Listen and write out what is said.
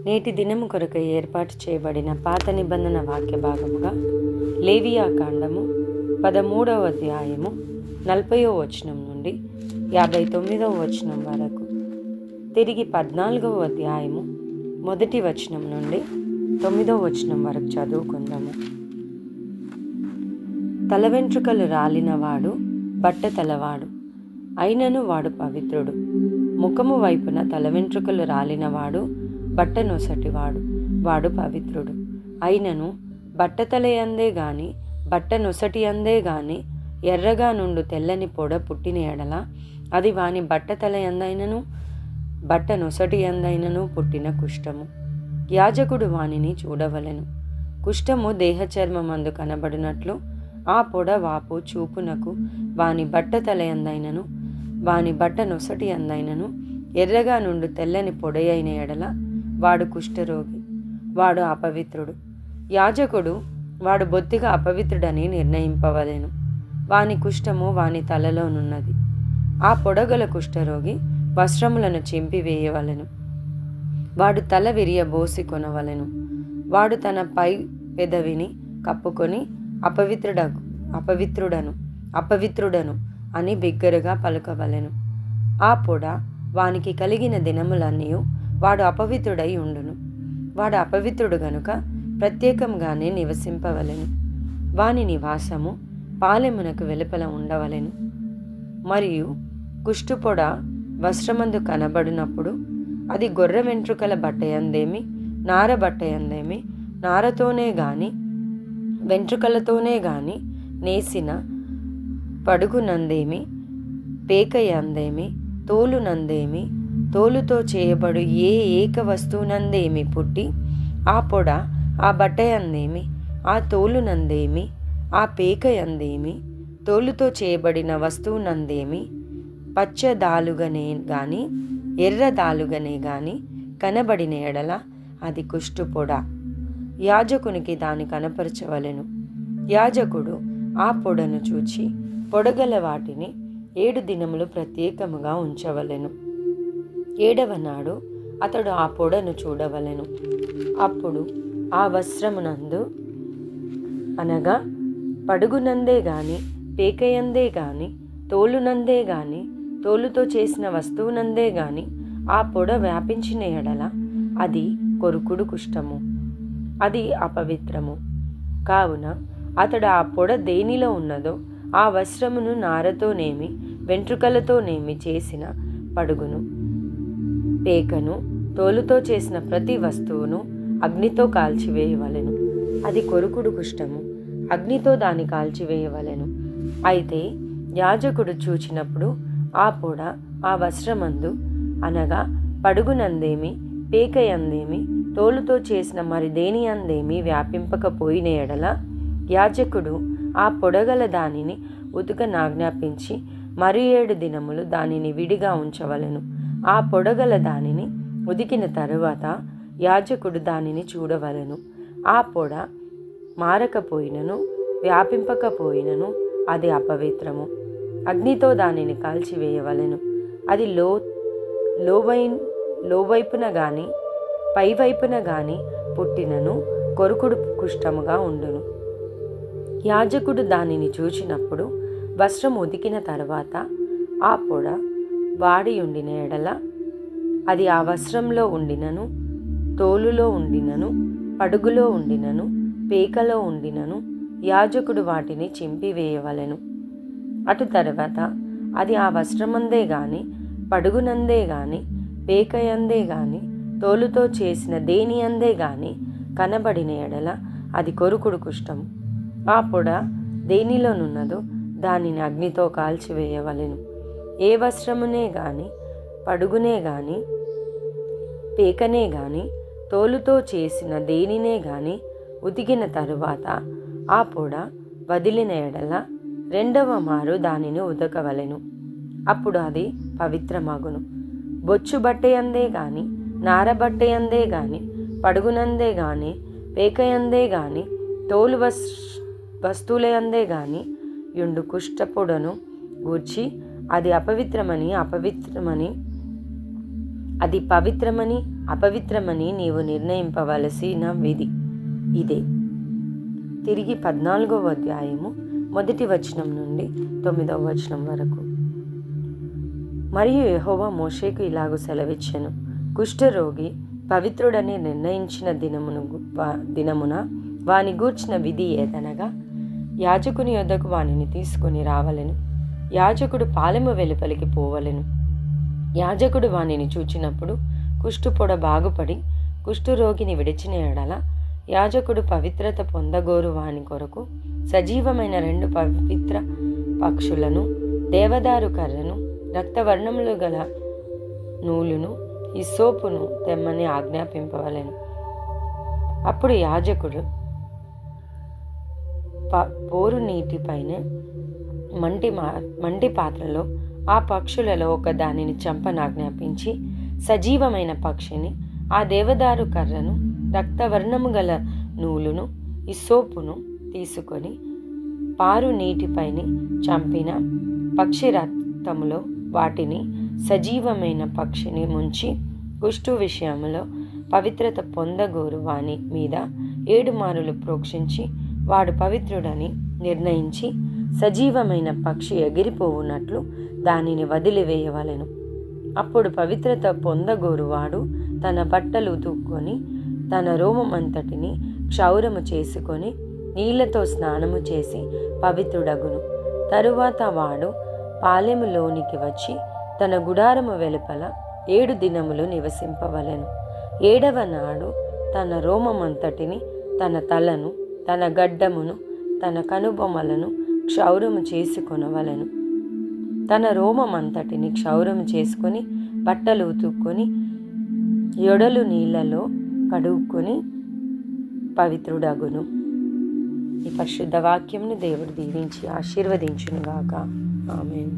నేటి దినము కొరకు ఏర్పాటు చేయబడిన పాత నిబంధన వాక్య భాగముగా లేవియా కాండము 13వ అధ్యాయము 40వ వచనం నుండి 59వ వచనం వరకు, తిరిగి 14వ అధ్యాయము 1వ వచనం నుండి 9వ వచనం వరకు చదువుకుందాము. తల వెంట్రుకలు రాలినవాడు బట్ట తలవాడు, అయినను వాడు పవిత్రుడు. ముఖము వైపున తల వెంట్రుకలు రాలినవాడు బట్ట నొసటివాడు, వాడు పవిత్రుడు. అయినను బట్టతల యందే గాని బట్ట నొసటి యందే గాని ఎర్రగా నుండు తెల్లని పొడ పుట్టిన ఎడల అది వాని బట్టతల యందైనను బట్ట నొసటి యందైనను పుట్టిన కుష్ఠము. యాజకుడు వానిని చూడవలెను. కుష్ఠము దేహచర్మమందు కనబడినట్లు ఆ పొడ వాపు చూపునకు వాని బట్టతల యందైనను వాని బట్ట నొసటి యందైనను ఎర్రగా నుండు తెల్లని పొడయైన ఎడల వాడు కుష్ఠరోగి, వాడు అపవిత్రుడు. యాజకుడు వాడు బొత్తిగా అపవిత్రుడని నిర్ణయింపవలెను. వాని కుష్ఠము వాని తలలోనున్నది. ఆ పొడగల కుష్ఠరోగి వస్త్రములను చింపివేయవలెను. వాడు తల విరియబోసి కొనవలెను. వాడు తన పై పెదవిని కప్పుకొని అపవిత్రుడను అని బిగ్గరగా పలుకవలెను. ఆ పొడ వానికి కలిగిన దినములన్నీ వాడు అపవిత్రుడై ఉండును. వాడు అపవిత్రుడు గనుక ప్రత్యేకంగానే నివసింపవలెను. వాని నివాసము పాలెమునకు వెలుపల ఉండవలెను. మరియు కుష్ఠుపొడ వస్త్రమందు కనబడినప్పుడు అది గొర్రె వెంట్రుకల బట్టయందేమి నార బట్టయందేమి నారతోనే గాని వెంట్రుకలతోనే గాని నేసిన పడుగునందేమి పేకయందేమి తోలునందేమి తోలుతో చేయబడు ఏక వస్తువునందేమి పుట్టి ఆ పొడ ఆ బట్టయందేమి ఆ తోలునందేమి ఆ పేకయందేమి తోలుతో చేయబడిన వస్తువునందేమి పచ్చ దాలుగనే గాని ఎర్ర దాలుగనే గాని కనబడిన ఎడల అది కుష్ఠుపొడ. యాజకునికి దాని కనపరచవలెను. యాజకుడు ఆ పొడను చూచి పొడగల వాటిని 7 దినములు ప్రత్యేకముగా ఉంచవలెను. 7వ నాడు అతడు ఆ పొడను చూడవలెను. అప్పుడు ఆ వస్త్రమునందు అనగా పడుగునందే గాని పేకయందే గాని తోలునందే గాని తోలుతో చేసిన వస్తువునందే గాని ఆ పొడ వ్యాపించిన ఎడల అది కొరుకుడు కుష్ఠము, అది అపవిత్రము. కావున అతడు ఆ పొడ దేనిలో ఉన్నదో ఆ వస్త్రమును నారతోనేమి వెంట్రుకలతోనేమి చేసిన పడుగును పేకను తోలుతో చేసిన ప్రతి వస్తువును అగ్నితో కాల్చివేయవలెను. అది కొరుకుడు కుష్ఠము, అగ్నితో దాన్ని కాల్చివేయవలెను. అయితే యాజకుడు చూచినప్పుడు ఆ పొడ ఆ వస్త్రమందు అనగా పడుగునందేమి పేకయందేమి తోలుతో చేసిన మరి దేని అందేమి వ్యాపింపకపోయిన ఎడల యాజకుడు ఆ పొడగల దానిని ఉతుకనాజ్ఞాపించి మరి 7 దినములు దానిని విడిగా ఉంచవలెను. ఆ పొడగల దానిని ఉతికిన తరువాత యాజకుడు దానిని చూడవలెను. ఆ పొడ మారకపోయినను వ్యాపింపకపోయినను అది అపవిత్రము. అగ్నితో దానిని కాల్చివేయవలెను. అది లోవైపున గాని పైవైపున గాని పుట్టినను కొరుకుడు కుష్ఠముగా ఉండును. యాజకుడు దానిని చూచినప్పుడు వస్త్రం ఉతికిన తర్వాత ఆ పొడ వాడి ఉండిన ఎడల అది ఆ వస్త్రంలో ఉండినను తోలులో ఉండినను పడుగులో ఉండినను పేకలో ఉండినను యాజకుడు వాటిని చింపివేయవలెను. అటు తర్వాత అది ఆ వస్త్రమందే గాని పడుగునందే గాని పేకయందే గాని తోలుతో చేసిన దేని అందే గాని కనబడిన ఎడల అది కొరుకుడు కుష్ఠము. ఆ పొడ దేనిలోనున్నదో దానిని అగ్నితో కాల్చివేయవలెను. ఏ వస్త్రమునే గాని పడుగునే గాని పేకనే గాని తోలుతో చేసిన దేనినే గాని ఉతికిన తరువాత ఆ పొడ వదిలిన ఎడల 2వ మారు దానిని ఉతకవలెను. అప్పుడు అది పవిత్రమగును. బొచ్చు బట్టయందే గాని నార బట్టయందే గాని పడుగునందే గాని పేకయందే గాని తోలు వస్తువులయందే గాని యుండు కుష్ఠపొడను గూర్చి అది పవిత్రమని అపవిత్రమని నీవు నిర్ణయింపవలసిన విధి ఇదే. తిరిగి 14వ అధ్యాయము 1వ వచనం నుండి 9వ వచనం వరకు. మరియు యెహోవా మోషేకు ఇలాగు సెలవిచ్చెను, కుష్ఠరోగి పవిత్రుడని నిర్ణయించిన దినమున వాని గూర్చిన విధి ఏదనగా, యాజకుని యొద్దకు వానిని తీసుకొని రావలెను. యాజకుడు పాలెము వెలుపలికి పోవలెను. యాజకుడు వానిని చూచినప్పుడు కుష్ఠుపొడ బాగుపడి కుష్ఠరోగిని విడిచిన ఎడల యాజకుడు పవిత్రత పొందగోరు వాని కొరకు సజీవమైన 2 పవిత్ర పక్షులను, దేవదారు కర్రను, రక్తవర్ణములు గల నూలును, హిస్సోపును తెమ్మని ఆజ్ఞాపింపవలెను. అప్పుడు యాజకుడు పోరు నీటిపైన మంటి పాత్రలో ఆ పక్షులలో ఒక దానిని చంపనాజ్ఞాపించి సజీవమైన పక్షిని, ఆ దేవదారు కర్రను, రక్తవర్ణము గల నూలును, హిస్సోపును తీసుకొని పారు నీటిపైన చంపిన పక్షి రక్తములో వాటిని సజీవమైన పక్షిని ముంచి కుష్టు విషయంలో పవిత్రత పొందగోరు వాని మీద 7 మారులు ప్రోక్షించి వాడు పవిత్రుడని నిర్ణయించి సజీవమైన పక్షి ఎగిరిపోవునట్లు దానిని వదిలివేయవలెను. అప్పుడు పవిత్రత పొందగోరువాడు తన బట్టలు ఉతుక్కొని తన రోమమంతటిని క్షౌరము చేసుకొని నీళ్లతో స్నానము చేసి పవిత్రుడగును. తరువాత వాడు పాలెములోనికి వచ్చి తన గుడారము వెలుపల 7 దినములు నివసింపవలెను. 7వ నాడు తన రోమమంతటిని, తన తలను, తన గడ్డమును, తన కనుబొమ్మలను క్షౌరము చేసుకొనవలెను. తన రోమమంతటిని క్షౌరము చేసుకొని బట్టలు ఉతుక్కొని యొడలు నీళ్లలో కడుక్కొని పవిత్రుడగును. ఈ పరిశుద్ధ వాక్యంను దేవుడు దీవించి ఆశీర్వదించునుగాక. ఆమేన్.